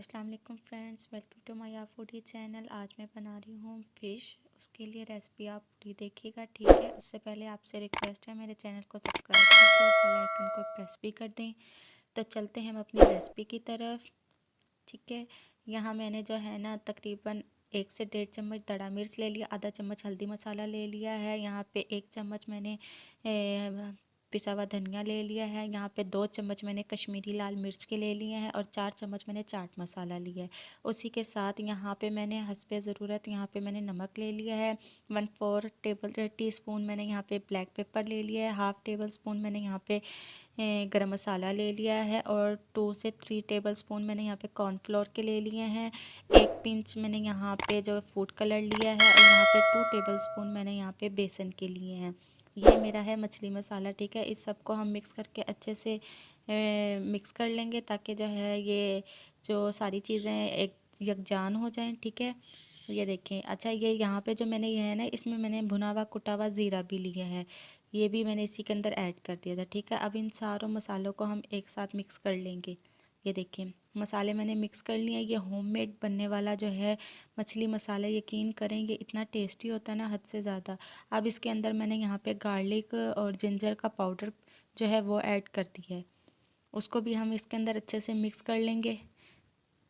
अस्सलाम वालेकुम friends, welcome to my foodie channel. आज मैं बना रही हूँ फ़िश। उसके लिए रेसिपी आप पूरी देखिएगा, ठीक है। उससे पहले आपसे रिक्वेस्ट है, मेरे चैनल को सब्सक्राइब कर दें और बेल आइकन को प्रेस भी कर दें। तो चलते हैं हम अपनी रेसिपी की तरफ, ठीक है। यहाँ मैंने जो है ना तकरीबन 1 से 1.5 चम्मच दड़ा मिर्च ले लिया, आधा चम्मच हल्दी मसाला ले लिया है। यहाँ पे 1 चम्मच मैंने पिसा हुआ धनिया ले लिया है। यहाँ पे 2 चम्मच मैंने कश्मीरी लाल मिर्च के ले लिए हैं और 4 चम्मच मैंने चाट मसाला लिया है। उसी के साथ यहाँ पे मैंने हस्बे ज़रूरत यहाँ पे मैंने नमक ले लिया है। 1/4 टेबल टीस्पून मैंने यहाँ पे ब्लैक पेपर ले लिया है। हाफ़ टेबल स्पून मैंने यहाँ पे गरम मसाला ले लिया है और 2 से 3 टेबल स्पून मैंने यहाँ पे कॉर्नफ्लोर के ले लिए हैं। 1 पिंच मैंने यहाँ पे जो फूड कलर लिया है और यहाँ पे 2 टेबल स्पून मैंने यहाँ पे बेसन के लिए हैं। ये मेरा है मछली मसाला, ठीक है। इस सबको हम मिक्स करके अच्छे से मिक्स कर लेंगे ताकि जो है ये जो सारी चीज़ें एक यकजान हो जाएं, ठीक है। ये देखें। अच्छा, ये यहाँ पे जो मैंने ये है ना, इसमें मैंने भुना हुआ कुटा हुआ ज़ीरा भी लिया है। ये भी मैंने इसी के अंदर ऐड कर दिया था, ठीक है। अब इन सारों मसालों को हम एक साथ मिक्स कर लेंगे। ये देखिए मसाले मैंने मिक्स कर लिए। ये होममेड बनने वाला जो है मछली मसाला, यकीन करेंगे इतना टेस्टी होता है ना, हद से ज़्यादा। अब इसके अंदर मैंने यहाँ पे गार्लिक और जिंजर का पाउडर जो है वो ऐड कर दिया है। उसको भी हम इसके अंदर अच्छे से मिक्स कर लेंगे।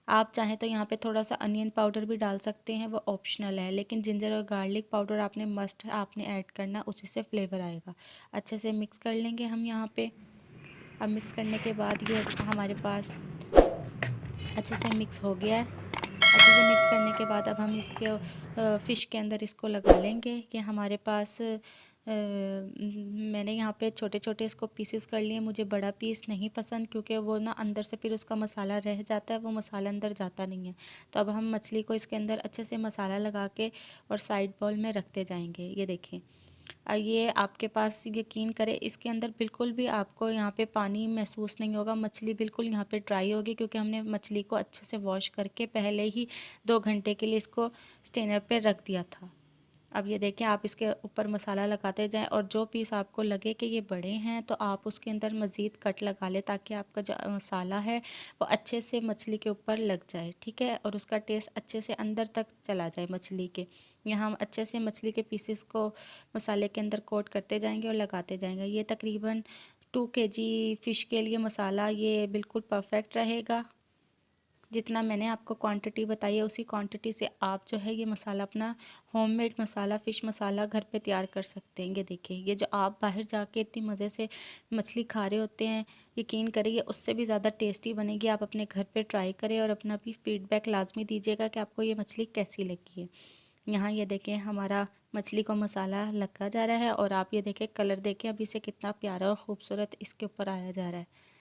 आप चाहें तो यहाँ पे थोड़ा सा अनियन पाउडर भी डाल सकते हैं, वो ऑप्शनल है, लेकिन जिंजर और गार्लिक पाउडर आपने मस्ट आपने ऐड करना, उसी से फ्लेवर आएगा। अच्छे से मिक्स कर लेंगे हम यहाँ पे। अब मिक्स करने के बाद ये हमारे पास अच्छे से मिक्स हो गया है। अच्छे से मिक्स करने के बाद अब हम इसके फ़िश के अंदर इसको लगा लेंगे। ये हमारे पास मैंने यहाँ पे छोटे छोटे इसको पीसेस कर लिए। मुझे बड़ा पीस नहीं पसंद क्योंकि वो ना अंदर से फिर उसका मसाला रह जाता है, वो मसाला अंदर जाता नहीं है। तो अब हम मछली को इसके अंदर अच्छे से मसाला लगा के और साइड बाउल में रखते जाएंगे। ये देखें, ये आपके पास यकीन करें इसके अंदर बिल्कुल भी आपको यहाँ पे पानी महसूस नहीं होगा। मछली बिल्कुल यहाँ पे ड्राई होगी क्योंकि हमने मछली को अच्छे से वॉश करके पहले ही 2 घंटे के लिए इसको स्टेनर पे रख दिया था। अब ये देखें, आप इसके ऊपर मसाला लगाते जाएं और जो पीस आपको लगे कि ये बड़े हैं तो आप उसके अंदर मज़ीद कट लगा लें ताकि आपका जो मसाला है वो अच्छे से मछली के ऊपर लग जाए, ठीक है, और उसका टेस्ट अच्छे से अंदर तक चला जाए मछली के। यहाँ हम अच्छे से मछली के पीसेस को मसाले के अंदर कोट करते जाएंगे और लगाते जाएंगे। ये तकरीबन 2 kg फ़िश के लिए मसाला ये बिल्कुल परफेक्ट रहेगा। जितना मैंने आपको क्वांटिटी बताई है उसी क्वांटिटी से आप जो है ये मसाला अपना होममेड मसाला फ़िश मसाला घर पे तैयार कर सकते हैं। ये देखिए, ये जो आप बाहर जाके इतनी मज़े से मछली खा रहे होते हैं, यकीन करिए उससे भी ज़्यादा टेस्टी बनेगी। आप अपने घर पे ट्राई करें और अपना भी फीडबैक लाजमी दीजिएगा कि आपको ये मछली कैसी लगी है। यहाँ ये देखें, हमारा मछली को मसाला लगा जा रहा है और आप ये देखें कलर देखें अभी से कितना प्यारा और ख़ूबसूरत इसके ऊपर आया जा रहा है।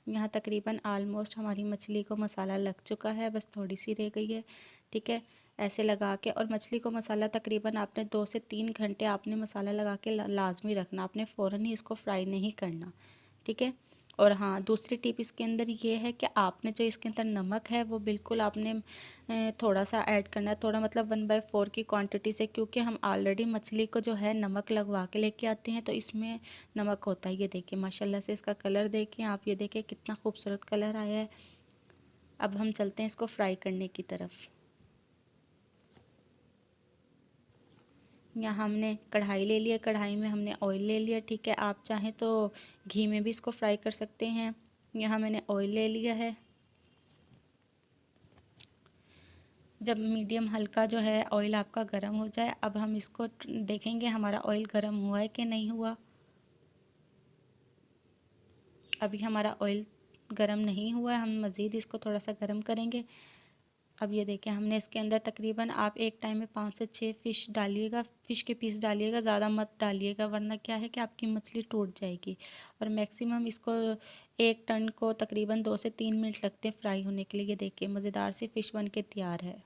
यहाँ तकरीबन आलमोस्ट हमारी मछली को मसाला लग चुका है, बस थोड़ी सी रह गई है, ठीक है। ऐसे लगा के और मछली को मसाला तकरीबन आपने 2 से 3 घंटे आपने मसाला लगा के लाजमी रखना। आपने फ़ौरन ही इसको फ्राई नहीं करना, ठीक है। और हाँ, दूसरी टिप इसके अंदर ये है कि आपने जो इसके अंदर नमक है वो बिल्कुल आपने थोड़ा सा ऐड करना है, थोड़ा मतलब 1/4 की क्वांटिटी से, क्योंकि हम ऑलरेडी मछली को जो है नमक लगवा के लेके आते हैं तो इसमें नमक होता है। ये देखिए माशाल्लाह से इसका कलर देखें आप, ये देखिए कितना खूबसूरत कलर आया है। अब हम चलते हैं इसको फ्राई करने की तरफ। यहाँ हमने कढ़ाई ले लिया, कढ़ाई में हमने ऑयल ले लिया, ठीक है। आप चाहें तो घी में भी इसको फ्राई कर सकते हैं। यहाँ मैंने ऑयल ले लिया है। जब मीडियम हल्का जो है ऑयल आपका गर्म हो जाए, अब हम इसको देखेंगे हमारा ऑयल गर्म हुआ है कि नहीं हुआ। अभी हमारा ऑयल गर्म नहीं हुआ है, हम मज़ीद इसको थोड़ा सा गर्म करेंगे। अब ये देखें, हमने इसके अंदर तकरीबन आप एक टाइम में 5 से 6 फ़िश डालिएगा, फ़िश के पीस डालिएगा, ज़्यादा मत डालिएगा वरना क्या है कि आपकी मछली टूट जाएगी। और मैक्सिमम इसको एक टन को तकरीबन 2 से 3 मिनट लगते हैं फ्राई होने के लिए। ये देखिए मज़ेदार सी फ़िश बन के तैयार है।